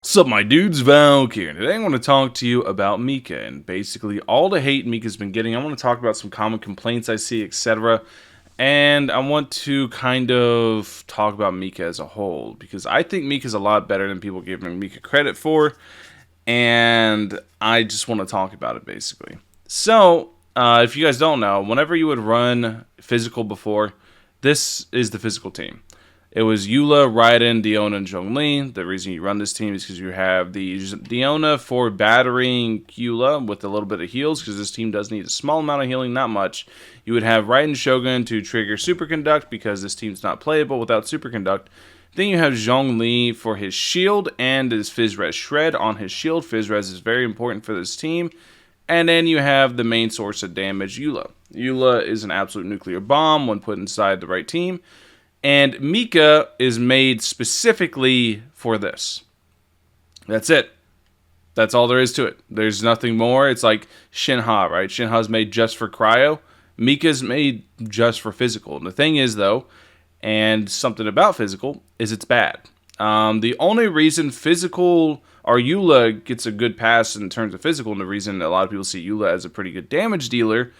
What's up, my dudes? Valkyrja. Today I want to talk to you about Mika and basically all the hate Mika's been getting. I want to talk about some common complaints I see, etc. And I want to kind of talk about Mika as a whole because I think Mika's a lot better than people give Mika credit for. And I just want to talk about it basically. So, if you guys don't know, whenever you would run physical before, this is the physical team. It was Eula, Raiden, Diona, and Zhongli. The reason you run this team is because you have the Diona for battering Eula with a little bit of heals, because this team does need a small amount of healing, not much. You would have Raiden Shogun to trigger Superconduct, because this team's not playable without Superconduct. Then you have Zhongli for his shield and his Phys-Res Shred on his shield. Phys-Res is very important for this team. And then you have the main source of damage, Eula. Eula is an absolute nuclear bomb when put inside the right team. And Mika is made specifically for this. That's it. That's all there is to it. There's nothing more. It's like Shinha, right? Shinha's made just for cryo. Mika's made just for physical. And the thing is, though, and something about physical, is it's bad. The only reason physical, or Eula, gets a good pass in terms of physical, and the reason a lot of people see Eula as a pretty good damage dealer,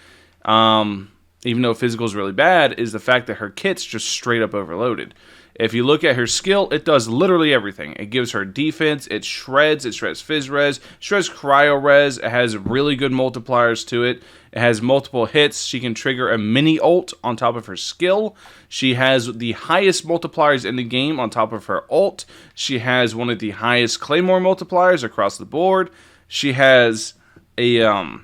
even though physical is really bad, is the fact that her kit's just straight up overloaded. If you look at her skill, it does literally everything. It gives her defense, it shreds Phys-Res, shreds cryo-res, it has really good multipliers to it, it has multiple hits, she can trigger a mini ult on top of her skill, she has the highest multipliers in the game on top of her ult, she has one of the highest claymore multipliers across the board, she has a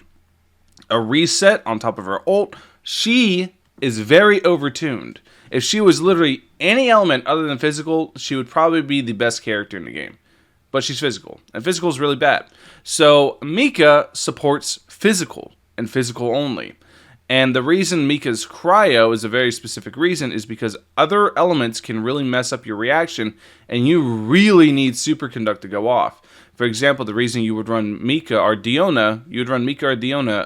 reset on top of her ult. She is very overtuned. If she was literally any element other than physical, she would probably be the best character in the game. But she's physical, and physical is really bad. So Mika supports physical, and physical only. And the reason Mika's cryo is a very specific reason is because other elements can really mess up your reaction, and you really need Superconduct to go off. For example, the reason you would run Mika or Diona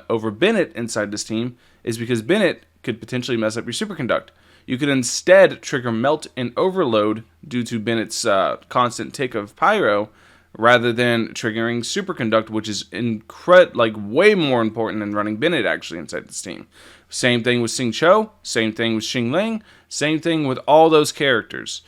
over Bennett inside this team is because Bennett could potentially mess up your Superconduct. You could instead trigger Melt and Overload due to Bennett's constant tick of Pyro, rather than triggering Superconduct, which is way more important than running Bennett actually inside this team. Same thing with Xing Cho, same thing with Xing Ling, same thing with all those characters.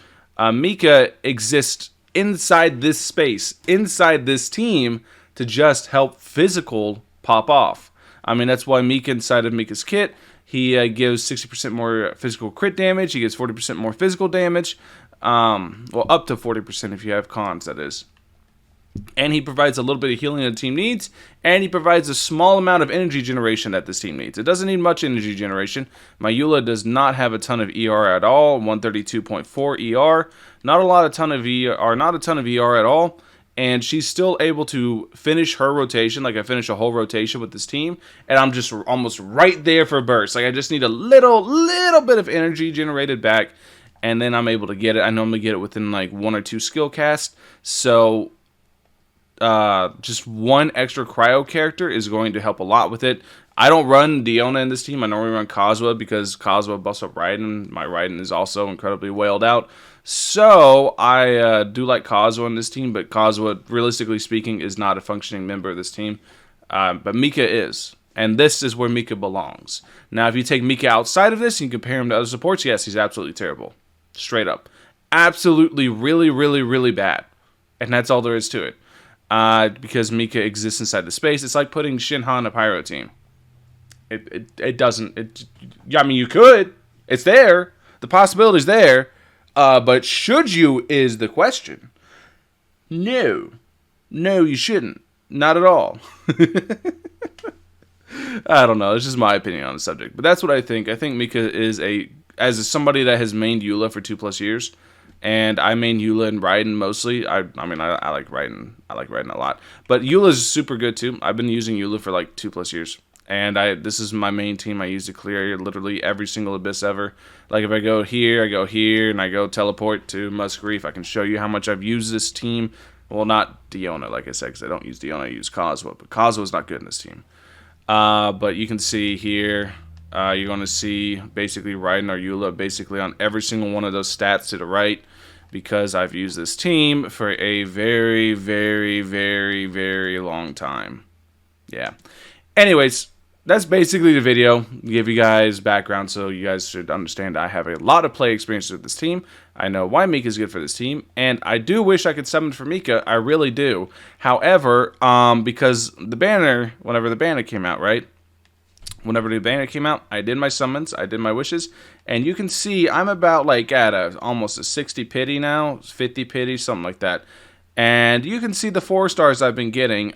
Mika exists inside this space, inside this team, to just help physical pop off. I mean, that's why Mika, inside of Mika's kit, he gives 60% more physical crit damage, he gives 40% more physical damage, well, up to 40% if you have cons, that is. And he provides a little bit of healing that the team needs, and he provides a small amount of energy generation that this team needs. It doesn't need much energy generation. My Eula does not have a ton of ER at all, 132.4 ER, not a ton of ER at all, and she's still able to finish her rotation. Like, I finish a whole rotation with this team, and I'm just almost right there for burst. Like, I just need a little bit of energy generated back, and then I'm able to get it. I normally get it within like 1 or 2 skill casts, so just one extra cryo character is going to help a lot with it. I don't run Diona in this team. I normally run Kazuha because Kazuha busts up Raiden. My Raiden is also incredibly wailed out. So I do like Kazuha in this team, but Kazuha, realistically speaking, is not a functioning member of this team. But Mika is. And this is where Mika belongs. Now, if you take Mika outside of this and you compare him to other supports, yes, he's absolutely terrible. Straight up. Absolutely, really, really, really bad. And that's all there is to it. Because Mika exists inside the space. It's like putting Shinha in a Pyro team. It doesn't. I mean, you could. It's there. The possibility's there. But should you is the question. No. No, you shouldn't. Not at all. I don't know. It's just my opinion on the subject. But that's what I think. I think Mika is as somebody that has mained Eula for 2+ years. And I main Eula and Raiden mostly. I like Raiden. I like Raiden a lot. But Eula's super good too. I've been using Eula for like 2+ years. And this is my main team. I use to clear literally every single abyss ever. Like, if I go here, and I go teleport to Muskreef, I can show you how much I've used this team. Well, not Diona, like I said, because I don't use Diona, I use Kazuha. But Kazuha's not good in this team. But you can see here, you're going to see basically Raiden or Eula basically on every single one of those stats to the right. because I've used this team for a very, very, very, very long time. Yeah. Anyways, that's basically the video. Give you guys background so you guys should understand I have a lot of play experience with this team. I know why Mika is good for this team, and I do wish I could summon for Mika. I really do. However, because the banner, whenever the banner came out, right? Whenever the banner came out, I did my summons, I did my wishes, and you can see I'm about like at almost a 60 pity now, 50 pity, something like that. And you can see the 4 stars I've been getting.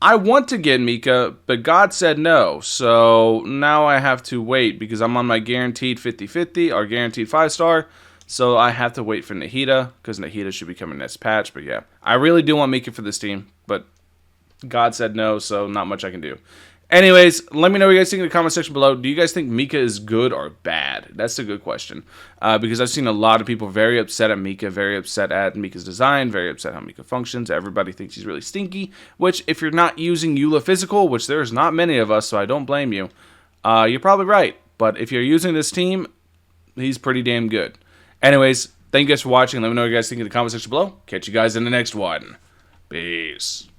I want to get Mika, but God said no, so now I have to wait because I'm on my guaranteed 50-50 or guaranteed 5-star, so I have to wait for Nahida because Nahida should be coming next patch. But yeah, I really do want Mika for this team, but God said no, so not much I can do. Anyways, let me know what you guys think in the comment section below. Do you guys think Mika is good or bad? That's a good question. Because I've seen a lot of people very upset at Mika, very upset at Mika's design, very upset how Mika functions. Everybody thinks he's really stinky, which if you're not using Eula Physical, which there's not many of us, so I don't blame you, you're probably right. But if you're using this team, he's pretty damn good. Anyways, thank you guys for watching. Let me know what you guys think in the comment section below. Catch you guys in the next one. Peace.